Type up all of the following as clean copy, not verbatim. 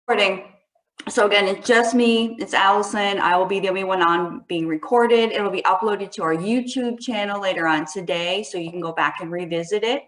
Recording. So again, it's just me, it's Allison. I will be the only one on being recorded. It will be uploaded to our YouTube channel later on today, so you can go back and revisit it.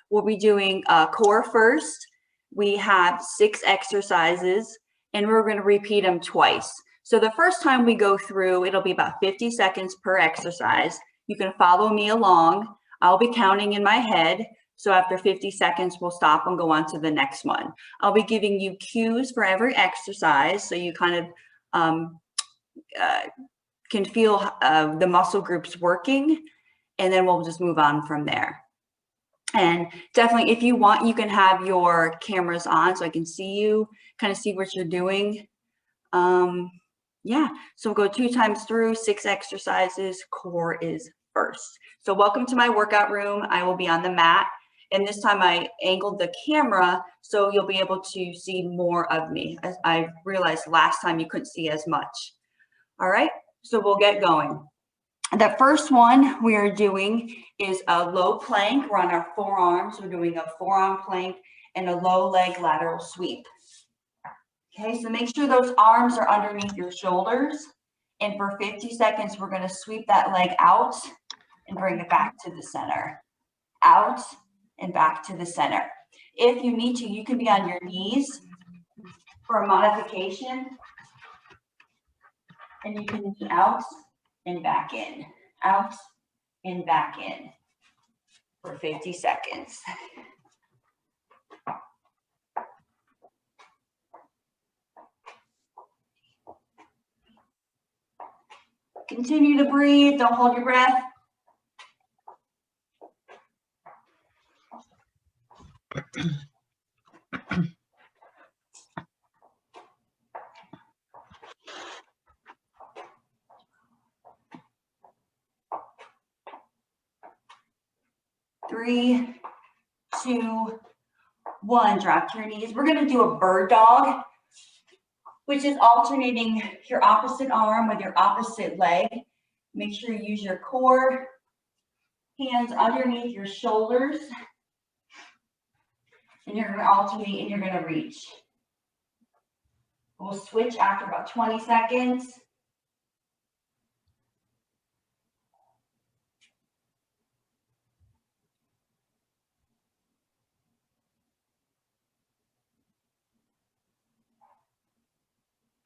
We'll be doing core first. We have 6 exercises, and we're going to repeat them twice. So the first time we go through, it'll be about 50 seconds per exercise. You can follow me along. I'll be counting in my head. So after 50 seconds, we'll stop and go on to the next one. I'll be giving you cues for every exercise, so you kind of can feel the muscle groups working, and then we'll just move on from there. And definitely, if you want, you can have your cameras on so I can see you, kind of see what you're doing. Yeah, so we'll go 2 times through, 6 exercises. Core is first. So welcome to my workout room. I will be on the mat. And this time I angled the camera so you'll be able to see more of me. As I realized last time you couldn't see as much. All right, so we'll get going. The first one we are doing is a low plank. We're on our forearms. We're doing a forearm plank and a low leg lateral sweep. Okay, so make sure those arms are underneath your shoulders. And for 50 seconds, we're going to sweep that leg out and bring it back to the center. Out and back to the center. If you need to, you can be on your knees for a modification. And you can be out and back in. Out and back in for 50 seconds. Continue to breathe. Don't hold your breath. Three, 2, 1. Drop to your knees. We're going to do a bird dog, which is alternating your opposite arm with your opposite leg. Make sure you use your core, hands underneath your shoulders. And you're going to alternate and you're going to reach. We'll switch after about 20 seconds.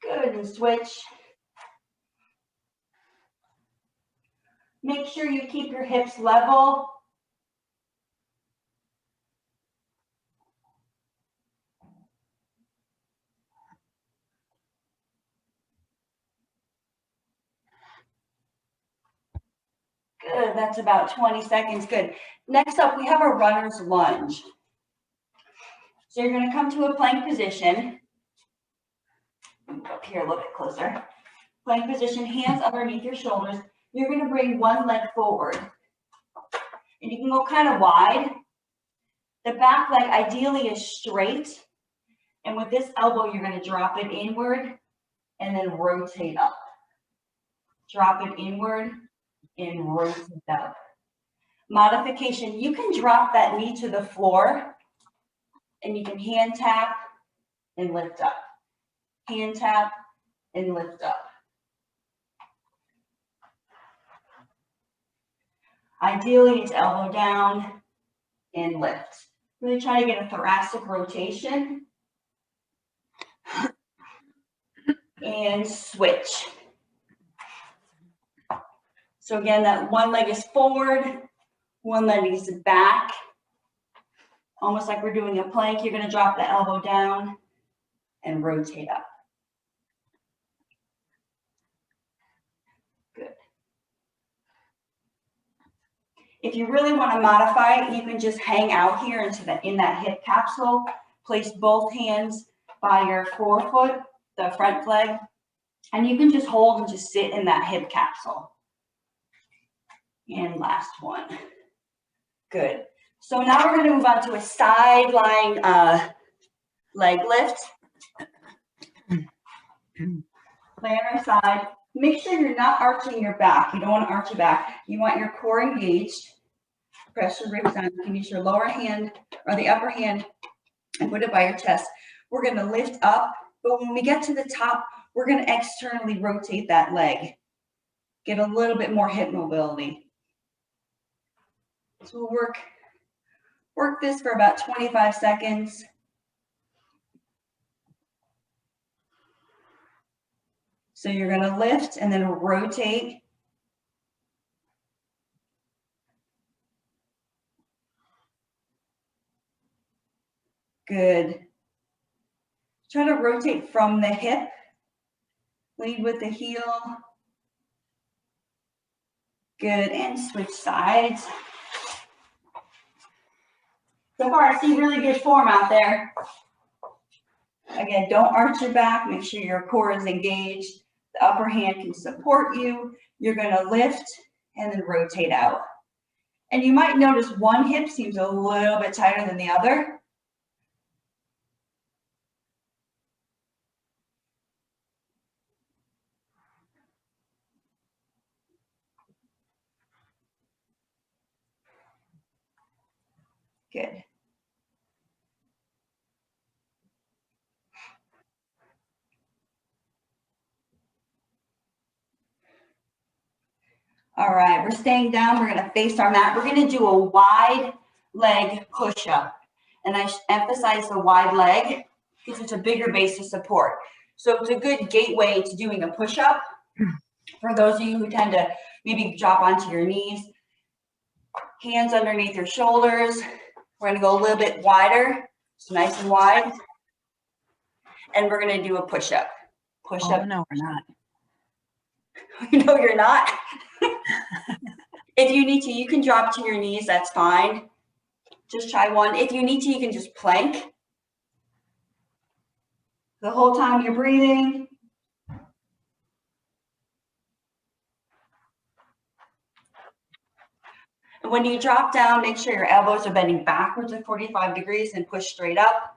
Good, and switch. Make sure you keep your hips level. Good, that's about 20 seconds, good. Next up, we have a runner's lunge. So you're gonna come to a plank position. Up here a little bit closer. Plank position, hands underneath your shoulders. You're gonna bring one leg forward. And you can go kind of wide. The back leg ideally is straight. And with this elbow, you're gonna drop it inward and then rotate up. Drop it inward and rotate up. Modification, you can drop that knee to the floor and you can hand tap and lift up. Hand tap and lift up. Ideally, it's elbow down and lift. Really try to get a thoracic rotation. And switch. So again, that one leg is forward, one leg is back. Almost like we're doing a plank. You're going to drop the elbow down and rotate up. Good. If you really want to modify it, you can just hang out here in that hip capsule. Place both hands by your forefoot, the front leg, and you can just hold and just sit in that hip capsule. And last one. Good. So now we're going to move on to a side lying leg lift. Lay on our side. Make sure you're not arching your back. You don't want to arch your back. You want your core engaged. Press your ribs down. You can use your lower hand or the upper hand and put it by your chest. We're going to lift up But when we get to the top, we're going to externally rotate that leg. Get a little bit more hip mobility. So we'll work this for about 25 seconds. So you're going to lift and then rotate. Good. Try to rotate from the hip. Lead with the heel. Good, and switch sides. So far, I see really good form out there. Again, don't arch your back. Make sure your core is engaged. The upper hand can support you. You're going to lift and then rotate out. And you might notice one hip seems a little bit tighter than the other. Good. All right, we're staying down. We're going to face our mat. We're going to do a wide leg push-up. And I emphasize the wide leg because it's a bigger base of support. So it's a good gateway to doing a push-up. For those of you who tend to maybe drop onto your knees, hands underneath your shoulders. We're going to go a little bit wider, so nice and wide. And we're going to do a push-up. Push-up. Oh, no, we're not. No, you're not. If you need to, you can drop to your knees. That's fine. Just try one. If you need to, you can just plank. The whole time you're breathing. And when you drop down, make sure your elbows are bending backwards at 45 degrees and push straight up.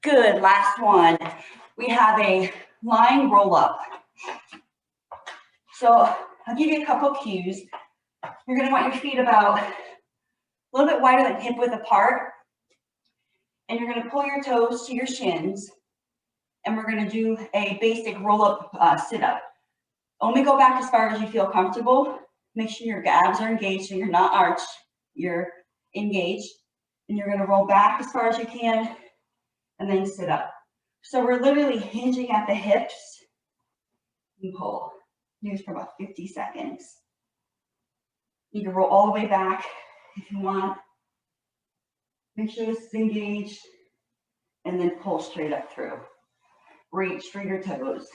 Good, last one. We have a lying roll up. So I'll give you a couple cues. You're going to want your feet about a little bit wider than hip width apart. And you're going to pull your toes to your shins. And we're going to do a basic roll up sit up. Only go back as far as you feel comfortable. Make sure your abs are engaged so you're not arched. You're engaged. And you're going to roll back as far as you can and then sit up. So we're literally hinging at the hips and pull. Do this for about 50 seconds. You can roll all the way back if you want. Make sure this is engaged and then pull straight up through. Reach for your toes.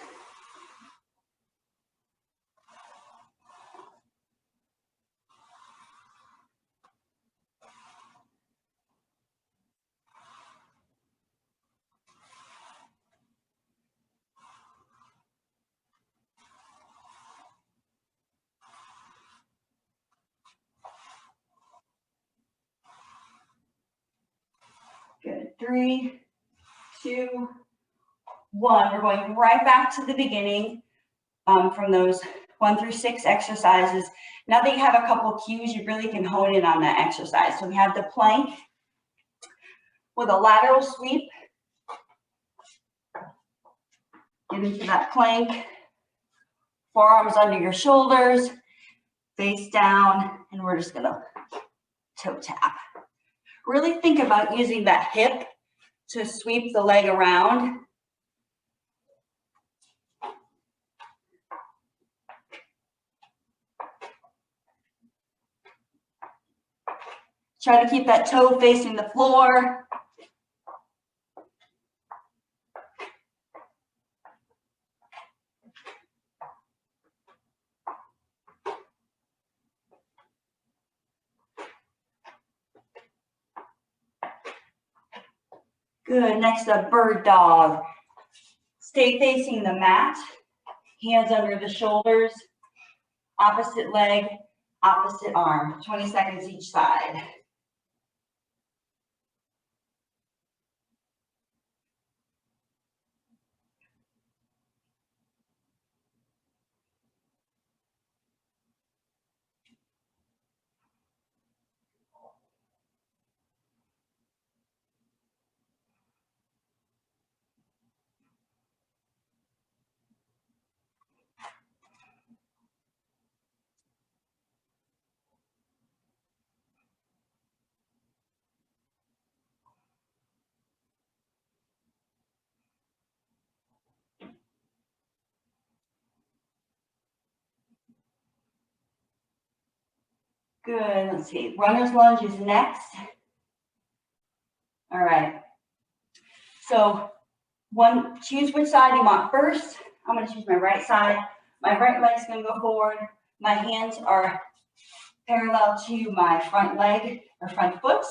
Good. 3, 2, 1. We're going right back to the beginning from those 1 through 6 exercises. Now that you have a couple cues, you really can hone in on that exercise. So we have the plank with a lateral sweep. Get into that plank. Forearms under your shoulders, face down, and we're just gonna toe tap. Really think about using that hip to sweep the leg around. Try to keep that toe facing the floor. Good, next up, bird dog. Stay facing the mat, hands under the shoulders, opposite leg, opposite arm, 20 seconds each side. Good, let's see. Runner's lunge is next. All right. So choose which side you want first. I'm gonna choose my right side. My right leg's gonna go forward. My hands are parallel to my front leg or front foot.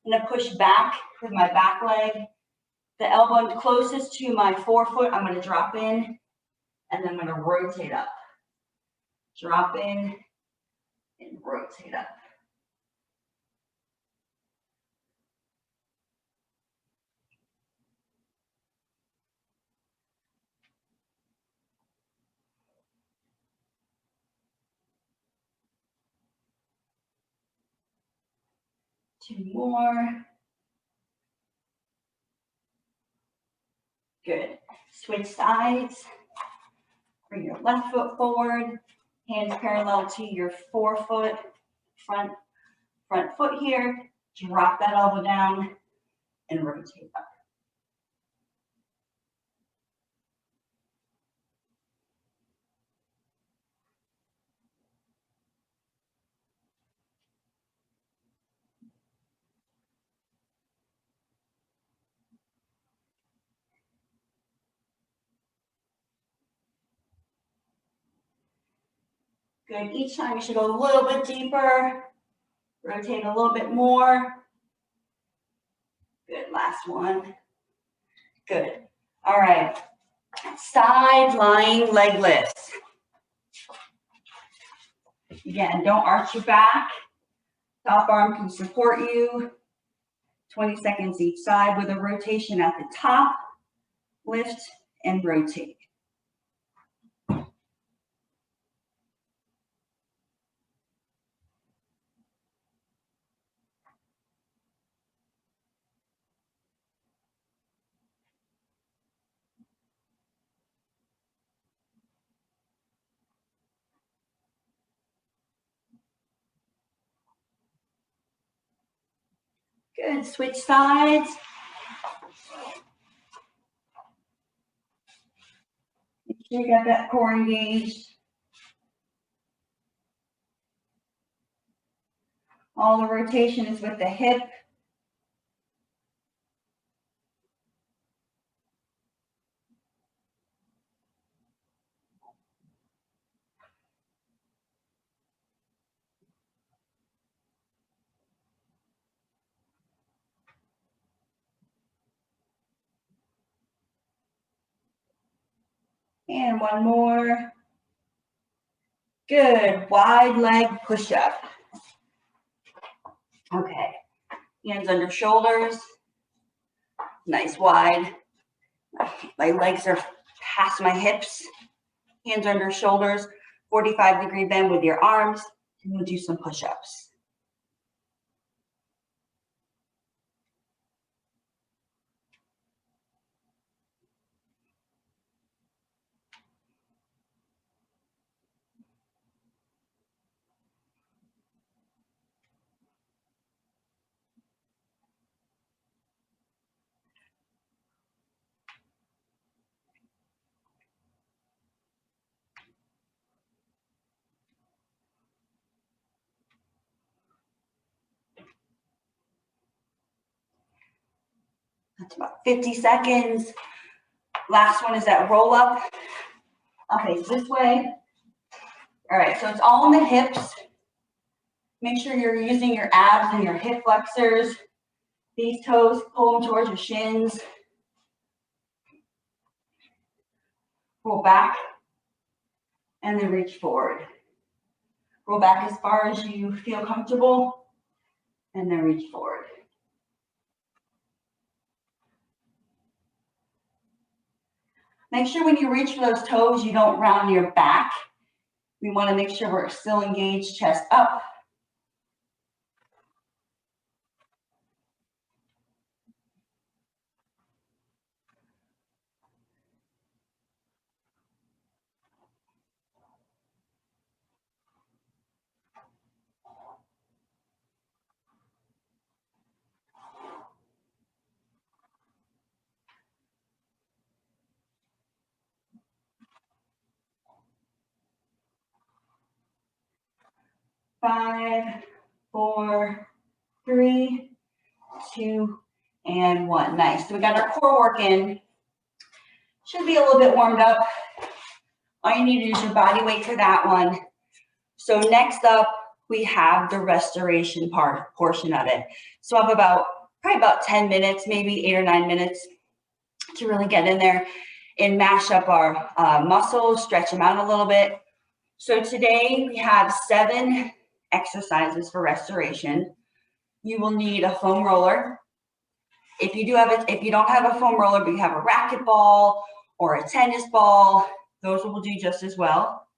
I'm gonna push back with my back leg. The elbow closest to my forefoot, I'm gonna drop in, and then I'm gonna rotate up. Drop in and rotate up. Two more. Good. Switch sides. Bring your left foot forward. Hands parallel to your forefoot. Front foot here. Drop that elbow down and rotate up. Good. Each time you should go a little bit deeper. Rotate a little bit more. Good. Last one. Good. All right. Side lying leg lifts. Again, don't arch your back. Top arm can support you. 20 seconds each side with a rotation at the top. Lift and rotate. Good. Switch sides. Make sure you got that core engaged. All the rotation is with the hip. And one more. Good. Wide leg push-up. Okay. Hands under shoulders. Nice wide. My legs are past my hips. Hands under shoulders. 45-degree bend with your arms. And we'll do some push-ups. That's about 50 seconds. Last one is that roll up. Okay, this way. All right, so it's all in the hips. Make sure you're using your abs and your hip flexors. These toes, pull them towards your shins. Roll back and then reach forward. Roll back as far as you feel comfortable and then reach forward. Make sure when you reach for those toes, you don't round your back. We want to make sure we're still engaged, chest up. 5, 4, 3, 2, and 1. Nice. So we got our core work in. Should be a little bit warmed up. All you need to do is your body weight for that one. So next up, we have the restoration portion of it. So I have probably about 10 minutes, maybe 8 or 9 minutes to really get in there and mash up our muscles, stretch them out a little bit. So today we have 7 exercises for restoration. You will need a foam roller. If you don't have a foam roller, but you have a racquetball or a tennis ball, those will do just as well.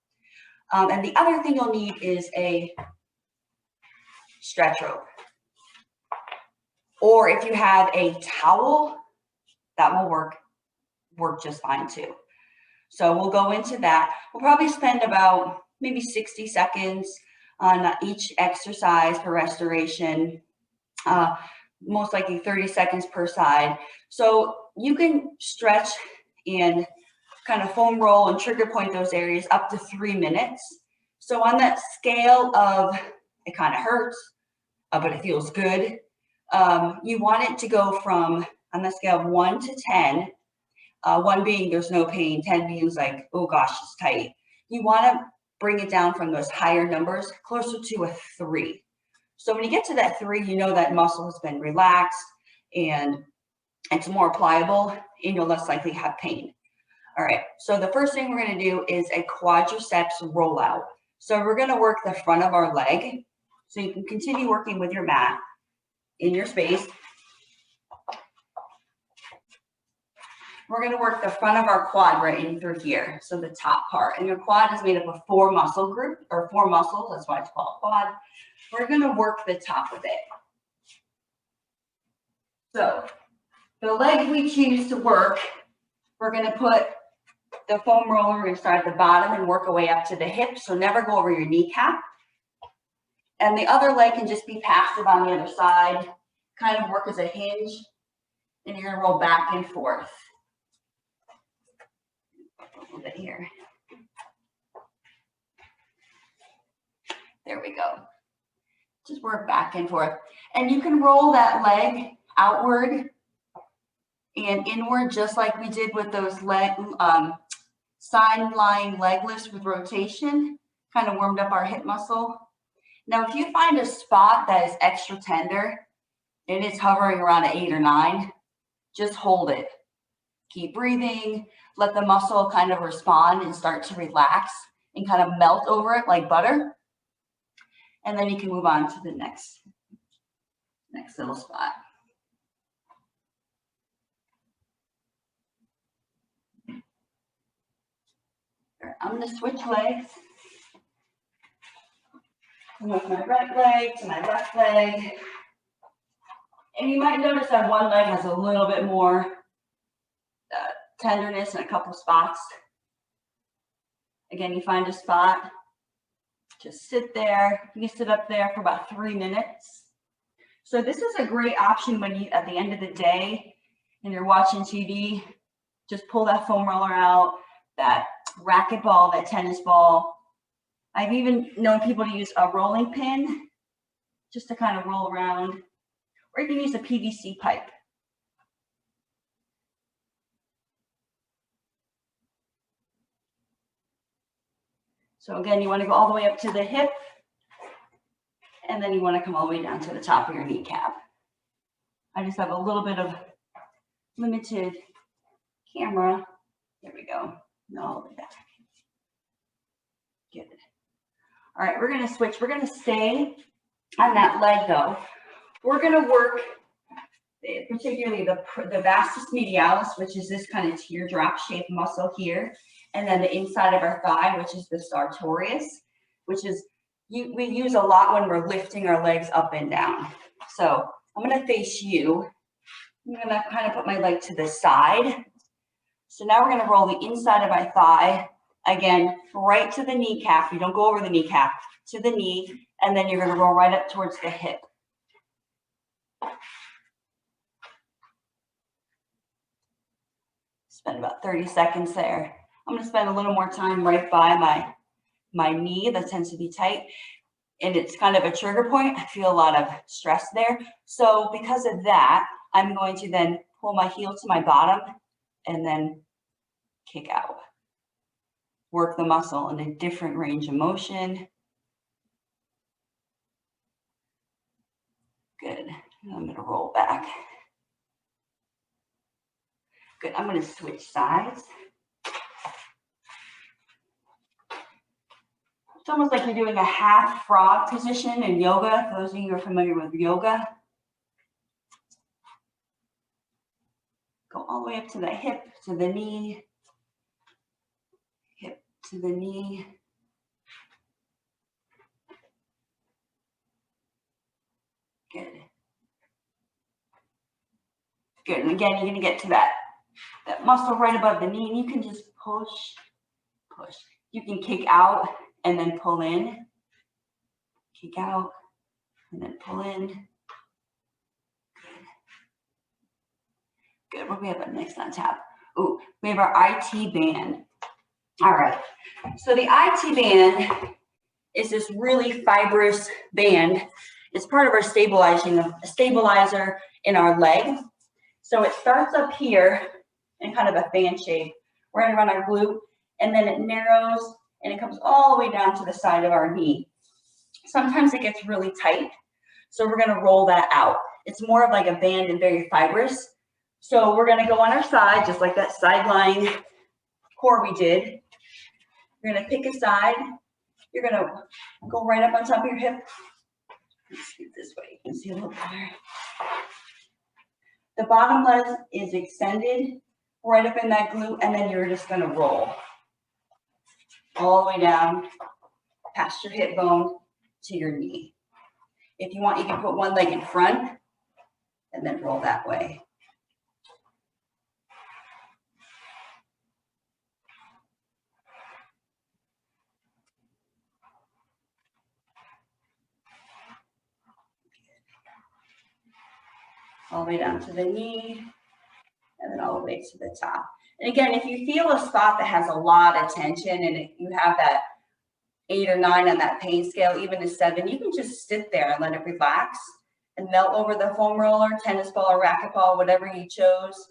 And the other thing you'll need is a stretch rope. Or if you have a towel, that will work just fine too. So we'll go into that. We'll probably spend about maybe 60 seconds on each exercise for restoration, most likely 30 seconds per side. So you can stretch and kind of foam roll and trigger point those areas up to 3 minutes. So on that scale of it kind of hurts, but it feels good, you want it to go from, on the scale of 1 to 10, 1 being there's no pain, 10 being like, oh gosh, it's tight. You want to bring it down from those higher numbers closer to a 3. So when you get to that 3, you know that muscle has been relaxed and it's more pliable and you'll less likely have pain. All right, so the first thing we're going to do is a quadriceps rollout. So we're going to work the front of our leg. So you can continue working with your mat in your space. We're going to work the front of our quad right in through here, so the top part. And your quad is made up of 4 muscle groups, or 4 muscles, that's why it's called quad. We're going to work the top of it. So the leg we choose to work, we're going to put the foam roller, we're going to start at the bottom and work our way up to the hip, so never go over your kneecap. And the other leg can just be passive on the other side, kind of work as a hinge, and you're going to roll back and forth. A little bit here. There we go. Just work back and forth. And you can roll that leg outward and inward, just like we did with those side lying leg lifts with rotation, kind of warmed up our hip muscle. Now, if you find a spot that is extra tender and it's hovering around an 8 or 9, just hold it. Keep breathing, let the muscle kind of respond and start to relax and kind of melt over it like butter. And then you can move on to the next little spot. I'm going to switch legs. Move my right leg to my left leg. And you might notice that one leg has a little bit more tenderness in a couple spots. Again, you find a spot, just sit there. You can sit up there for about 3 minutes. So this is a great option when you, at the end of the day, and you're watching TV, just pull that foam roller out, that racquetball, that tennis ball. I've even known people to use a rolling pin just to kind of roll around, or you can use a PVC pipe. So again, you want to go all the way up to the hip, and then you want to come all the way down to the top of your kneecap. I just have a little bit of limited camera. There we go. No, all the way back. Good. All right, we're going to switch. We're going to stay on that leg though. We're going to work particularly the vastus medialis, which is this kind of teardrop shaped muscle here, and then the inside of our thigh, which is the sartorius, which is we use a lot when we're lifting our legs up and down. So I'm going to face you. I'm going to kind of put my leg to the side. So now we're going to roll the inside of my thigh, again, right to the kneecap. You don't go over the kneecap, to the knee, and then you're going to roll right up towards the hip. Spend about 30 seconds there. I'm going to spend a little more time right by my knee that tends to be tight. and it's kind of a trigger point. I feel a lot of stress there. So because of that, I'm going to then pull my heel to my bottom and then kick out. Work the muscle in a different range of motion. Good. I'm going to roll back. Good. I'm going to switch sides. It's almost like you're doing a half frog position in yoga. For those of you who are familiar with yoga, go all the way up to the hip, to the knee, hip to the knee. Good. Good. And again, you're going to get to that muscle right above the knee, and you can just push, push. You can kick out and then pull in. Kick out and then pull in. Good. What do we have up next on tap? Oh, we have our IT band. All right. So the IT band is this really fibrous band. It's part of our stabilizer in our leg. So it starts up here in kind of a fan shape. We're going to run our glute, and then it narrows and it comes all the way down to the side of our knee. Sometimes it gets really tight, so we're going to roll that out. It's more of like a band and very fibrous. So we're going to go on our side, just like that sideline core we did. You're going to pick a side. You're going to go right up on top of your hip. Let's get this way. You can see a little better. The bottom leg is extended right up in that glute, and then you're just going to roll all the way down past your hip bone to your knee. If you want, you can put one leg in front and then roll that way. All the way down to the knee, and then all the way to the top. And again, if you feel a spot that has a lot of tension, and if you have that 8 or 9 on that pain scale, even a 7, you can just sit there and let it relax and melt over the foam roller, tennis ball or racquetball, whatever you chose,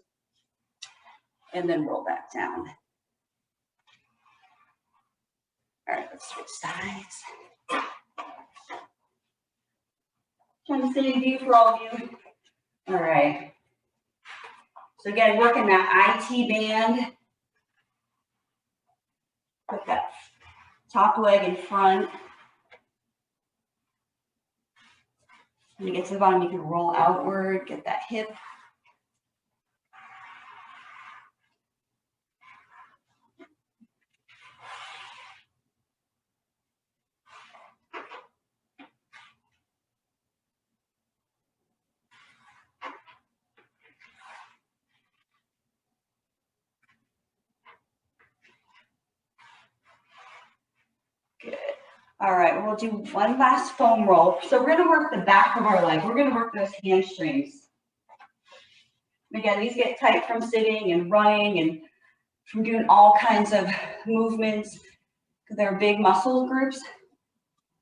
and then roll back down. All right, let's switch sides. Trying to stay in view for all of you. All right. So again, working that IT band. Put that top leg in front. When you get to the bottom, you can roll outward, get that hip. Good. All right, we'll do one last foam roll. So we're going to work the back of our leg. We're going to work those hamstrings. Again, these get tight from sitting and running and from doing all kinds of movements because they're big muscle groups,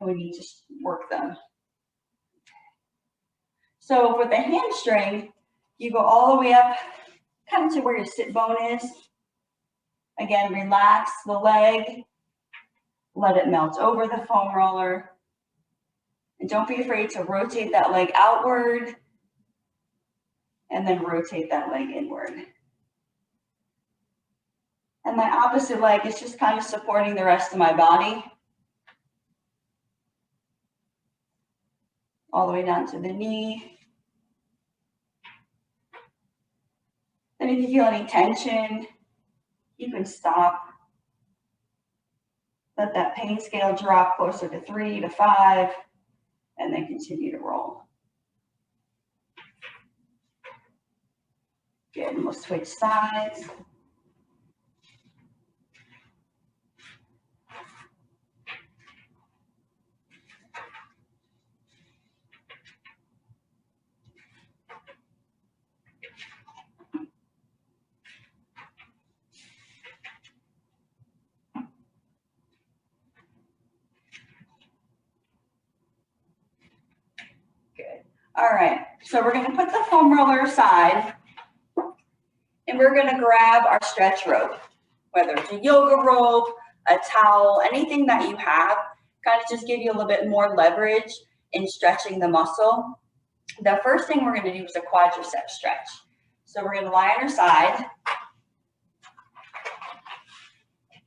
and we need to work them. So for the hamstring, you go all the way up kind of to where your sit bone is. Again, relax the leg. Let it melt over the foam roller. And don't be afraid to rotate that leg outward and then rotate that leg inward. And my opposite leg is just kind of supporting the rest of my body. All the way down to the knee. And if you feel any tension, you can stop. Let that pain scale drop closer to 3 to 5, and then continue to roll. Good, and we'll switch sides. So we're going to put the foam roller aside, and we're going to grab our stretch rope, whether it's a yoga rope, a towel, anything that you have, kind of just give you a little bit more leverage in stretching the muscle. The first thing we're going to do is a quadricep stretch. So we're going to lie on our side.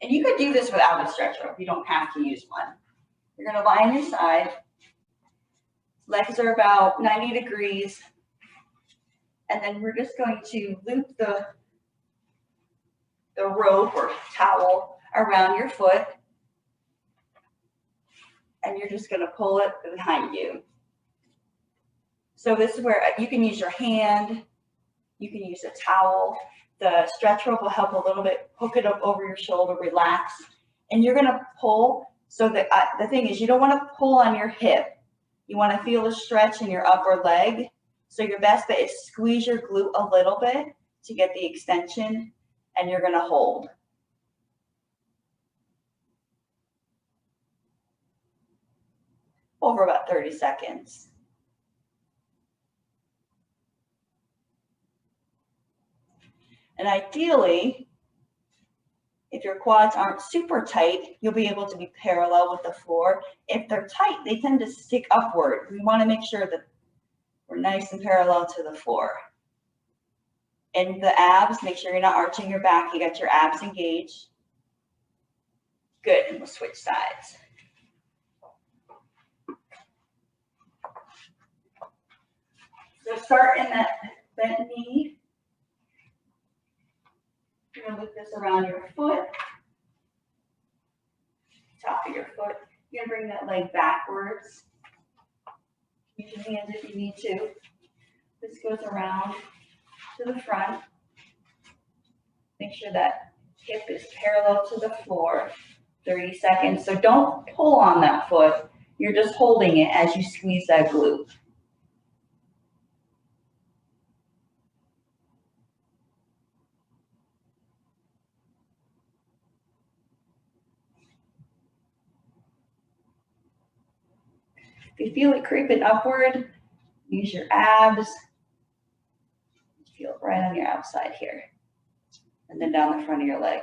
And you could do this without a stretch rope. You don't have to use one. You're going to lie on your side. Legs are about 90 degrees. And then we're just going to loop the rope or towel around your foot. And you're just going to pull it behind you. So this is where you can use your hand. You can use a towel. The stretch rope will help a little bit, hook it up over your shoulder, relax. And you're going to pull. So that the thing is, you don't want to pull on your hip. You want to feel the stretch in your upper leg. So your best bet is squeeze your glute a little bit to get the extension, and you're going to hold. Over about 30 seconds. And ideally, if your quads aren't super tight, you'll be able to be parallel with the floor. If they're tight, they tend to stick upward. We want to make sure that we're nice and parallel to the floor. And the abs, make sure you're not arching your back. You got your abs engaged. Good, and we'll switch sides. So start in that bent knee. You're going to loop this around your foot, top of your foot. You're going to bring that leg backwards. Use your hands if you need to. This goes around to the front. Make sure that hip is parallel to the floor. 30 seconds. So don't pull on that foot. You're just holding it as you squeeze that glute. If you feel it creeping upward, use your abs. Feel it right on your outside here. And then down the front of your leg.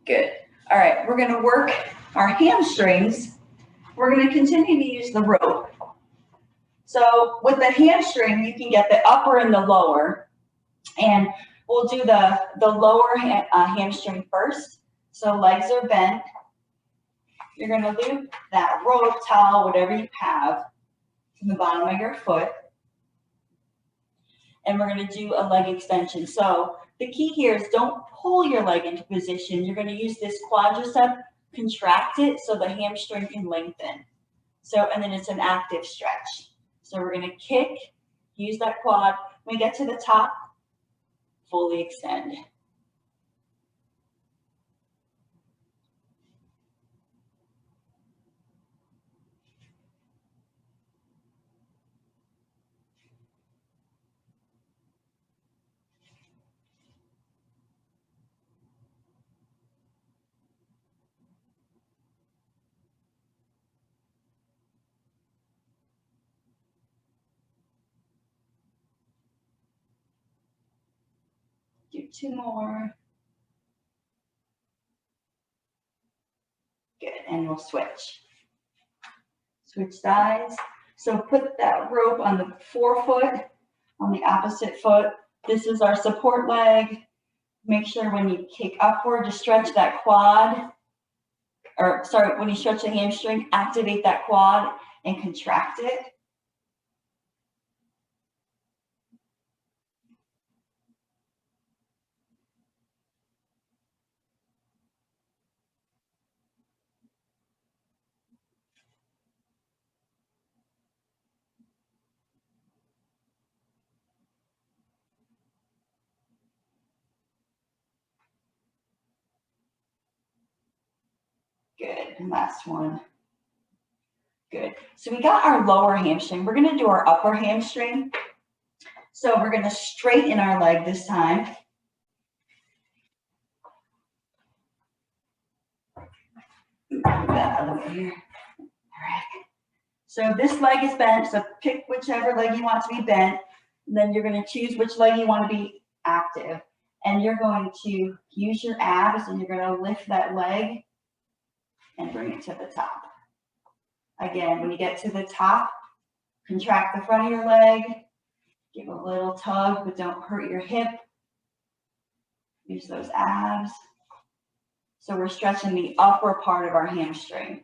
Good. All right, we're going to work our hamstrings. We're going to continue to use the rope. So with the hamstring, you can get the upper and the lower. And we'll do the lower hamstring first. So legs are bent. You're going to loop that rope, towel, whatever you have, to the bottom of your foot. And we're going to do a leg extension. So the key here is don't pull your leg into position. You're going to use this quadricep, contract it so the hamstring can lengthen. So, and then it's an active stretch. So we're going to kick, use that quad. When we get to the top, fully extend. Do 2 more. Good, and we'll switch. Switch sides. So put that rope on the forefoot, on the opposite foot. This is our support leg. Make sure when you kick upward to stretch that quad, or sorry, when you stretch the hamstring, activate that quad and contract it. Good, and last one. Good. So we got our lower hamstring. We're going to do our upper hamstring. So we're going to straighten our leg this time. Move that out of here. All right. So this leg is bent, so pick whichever leg you want to be bent. And then you're going to choose which leg you want to be active. And you're going to use your abs and you're going to lift that leg and bring it to the top. Again, when you get to the top, contract the front of your leg, give a little tug, but don't hurt your hip. Use those abs. So we're stretching the upper part of our hamstring.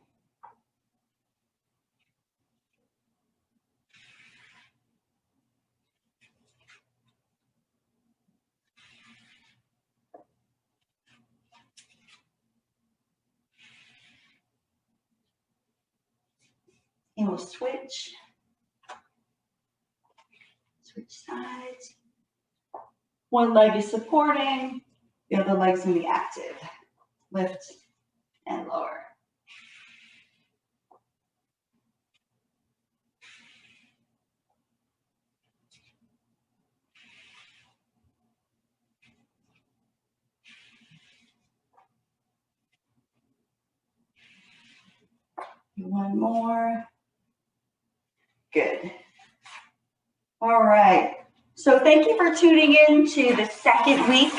And we'll switch sides. One leg is supporting, the other leg's gonna be active. Lift and lower. One more. Good. All right. So thank you for tuning in to the second week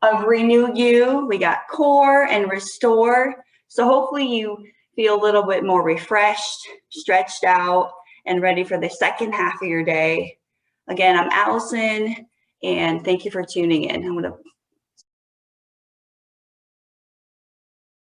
of reNEW. We got core and restore. So hopefully you feel a little bit more refreshed, stretched out, and ready for the second half of your day. Again, I'm Allison, and thank you for tuning in. I'm going to